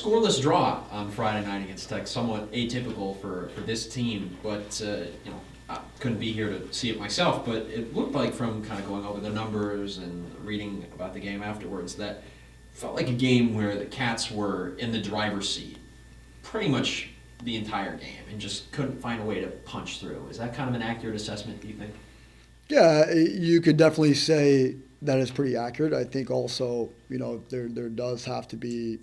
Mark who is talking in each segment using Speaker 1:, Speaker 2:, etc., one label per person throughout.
Speaker 1: scoreless draw on Friday night against Tech, somewhat atypical for this team, but I couldn't be here to see it myself, but it looked like from kind of going over the numbers and reading about the game afterwards that felt like a game where the Cats were in the driver's seat pretty much the entire game and just couldn't find a way to punch through. Is that kind of an accurate assessment, do you think?
Speaker 2: Yeah, you could definitely say that is pretty accurate. I think also, there does have to be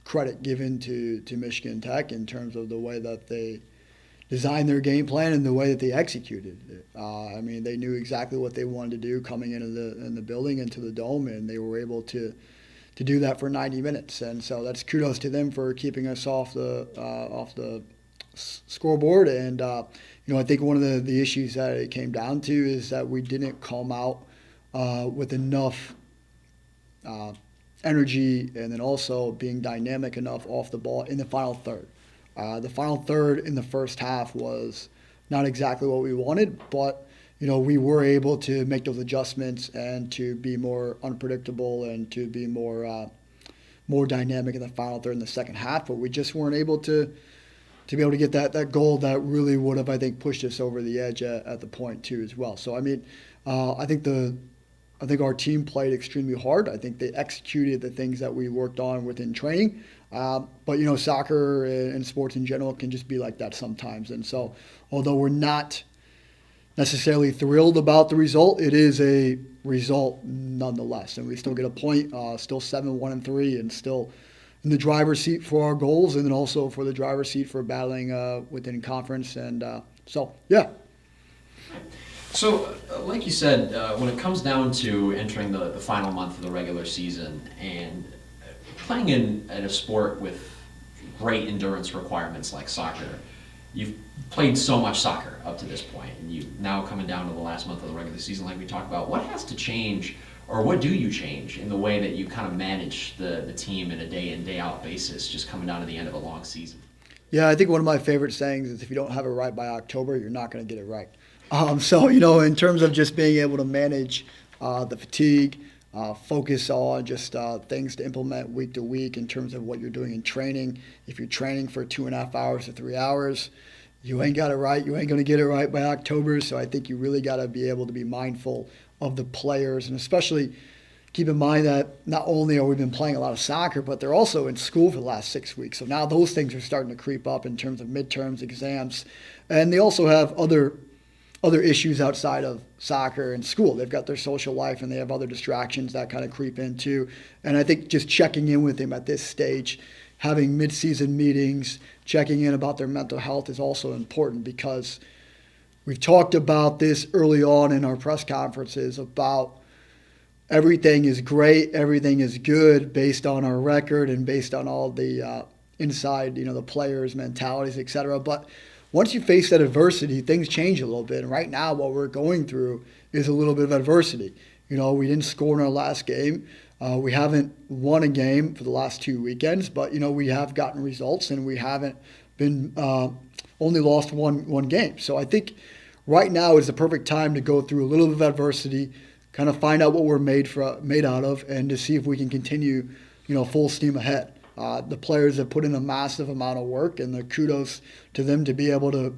Speaker 2: credit given to Michigan Tech in terms of the way that they designed their game plan and the way that they executed it. They knew exactly what they wanted to do coming into the building, into the dome, and they were able to do that for 90 minutes. And so that's kudos to them for keeping us off the scoreboard. And I think one of the issues that it came down to is that we didn't come out with enough energy, and then also being dynamic enough off the ball in the final third. The final third in the first half was not exactly what we wanted, but we were able to make those adjustments and to be more unpredictable and to be more dynamic in the final third in the second half. But we just weren't able to be able to get that goal that really would have, I think, pushed us over the edge at the point too as well. So I think our team played extremely hard. I think they executed the things that we worked on within training. But soccer and sports in general can just be like that sometimes. And so, although we're not necessarily thrilled about the result, it is a result nonetheless. And we still get a point, still 7-1-3, and still in the driver's seat for our goals, and then also for the driver's seat for battling within conference. And yeah.
Speaker 1: So, like you said, when it comes down to entering the final month of the regular season and playing in a sport with great endurance requirements like soccer, you've played so much soccer up to this point, and you now coming down to the last month of the regular season like we talked about. What has to change, or what do you change in the way that you kind of manage the team in a day-in, day-out basis, just coming down to the end of a long season?
Speaker 2: Yeah, I think one of my favorite sayings is if you don't have it right by October, you're not going to get it right. In terms of just being able to manage the fatigue, focus on just things to implement week to week in terms of what you're doing in training. If you're training for 2.5 hours to 3 hours, you ain't got it right. You ain't going to get it right by October. So I think you really got to be able to be mindful of the players, and especially keep in mind that not only are we been playing a lot of soccer, but they're also in school for the last 6 weeks. So now those things are starting to creep up in terms of midterms, exams, and they also have other issues outside of soccer and school. They've got their social life, and they have other distractions that kind of creep in too. And I think just checking in with them at this stage, having mid-season meetings, checking in about their mental health is also important, because we've talked about this early on in our press conferences about everything is great, everything is good based on our record and based on all the inside, the players' mentalities, et cetera. But once you face that adversity, things change a little bit. And right now, what we're going through is a little bit of adversity. We didn't score in our last game. We haven't won a game for the last 2 weekends, but, we have gotten results, and we haven't been only lost one game. So I think right now is the perfect time to go through a little bit of adversity, kind of find out what we're made out of, and to see if we can continue, full steam ahead. The players have put in a massive amount of work, and the kudos to them to be able to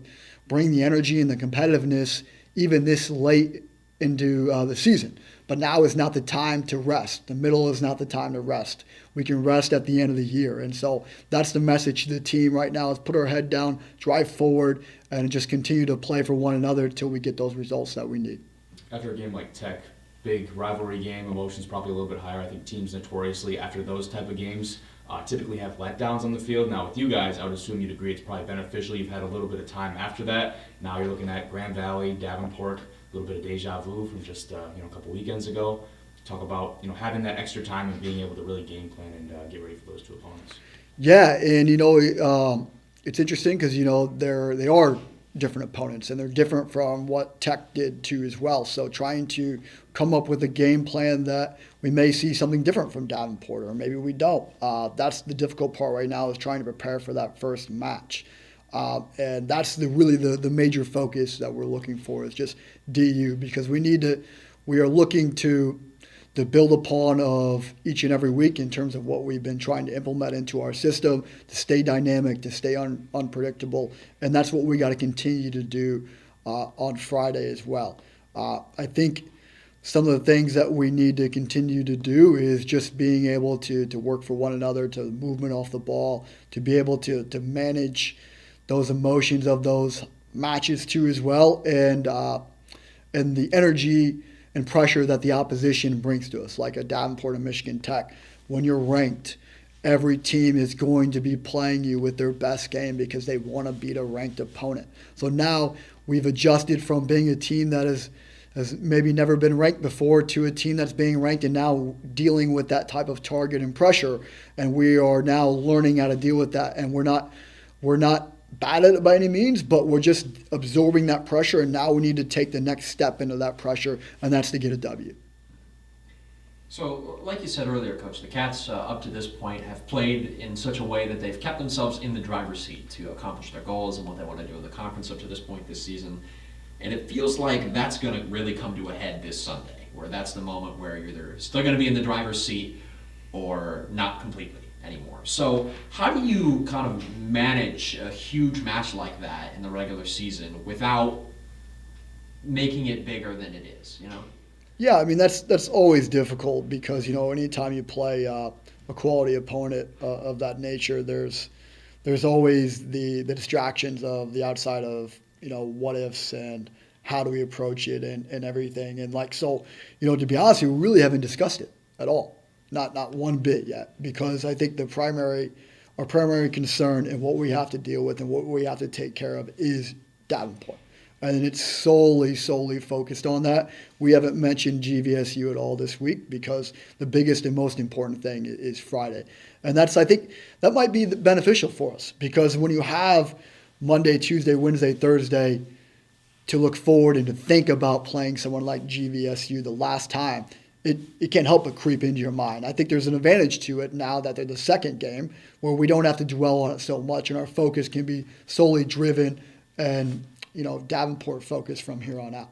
Speaker 2: bring the energy and the competitiveness even this late into the season. But now is not the time to rest. The middle is not the time to rest. We can rest at the end of the year. And so that's the message to the team right now, is put our head down, drive forward, and just continue to play for one another until we get those results that we need.
Speaker 3: After a game like Tech, big rivalry game, emotions probably a little bit higher. I think teams notoriously, after those type of games, typically have letdowns on the field. Now with you guys, I would assume you'd agree it's probably beneficial. You've had a little bit of time after that. Now you're looking at Grand Valley, Davenport, a little bit of deja vu from just a couple weekends ago. Talk about having that extra time and being able to really game plan and get ready for those two opponents.
Speaker 2: Yeah, and it's interesting because they are different opponents, and they're different from what Tech did too as well. So trying to come up with a game plan that we may see something different from Davenport, or maybe we don't. That's the difficult part right now, is trying to prepare for that first match. And that's really the major focus that we're looking for, is just DU, because we are looking to to build upon of each and every week in terms of what we've been trying to implement into our system, to stay dynamic, to stay unpredictable. And that's what we got to continue to do on Friday as well. I think some of the things that we need to continue to do is just being able to work for one another, to movement off the ball, to be able to manage those emotions of those matches too as well, and the energy and pressure that the opposition brings to us, like a Davenport and Michigan Tech. When you're ranked, every team is going to be playing you with their best game because they want to beat a ranked opponent. So now we've adjusted from being a team that has maybe never been ranked before to a team that's being ranked and now dealing with that type of target and pressure. And we are now learning how to deal with that. And we're not bad at it by any means, but we're just absorbing that pressure. And now we need to take the next step into that pressure, and that's to get a W.
Speaker 1: So, like you said earlier, Coach, the Cats up to this point have played in such a way that they've kept themselves in the driver's seat to accomplish their goals and what they want to do in the conference up to this point this season. And it feels like that's going to really come to a head this Sunday, where that's the moment where you're either still going to be in the driver's seat or not completely anymore. So how do you kind of manage a huge match like that in the regular season without making it bigger than it is, you know?
Speaker 2: Yeah, I mean, that's always difficult because, anytime you play a quality opponent of that nature, there's always the distractions of the outside of, what ifs and how do we approach it and everything. And so, to be honest, we really haven't discussed it at all. Not one bit yet, because I think our primary concern and what we have to deal with and what we have to take care of is Davenport. And it's solely focused on that. We haven't mentioned GVSU at all this week because the biggest and most important thing is Friday. And I think that might be beneficial for us, because when you have Monday, Tuesday, Wednesday, Thursday to look forward and to think about playing someone like GVSU the last time, it can't help but creep into your mind. I think there's an advantage to it now that they're the second game, where we don't have to dwell on it so much and our focus can be solely driven and Davenport focused from here on out.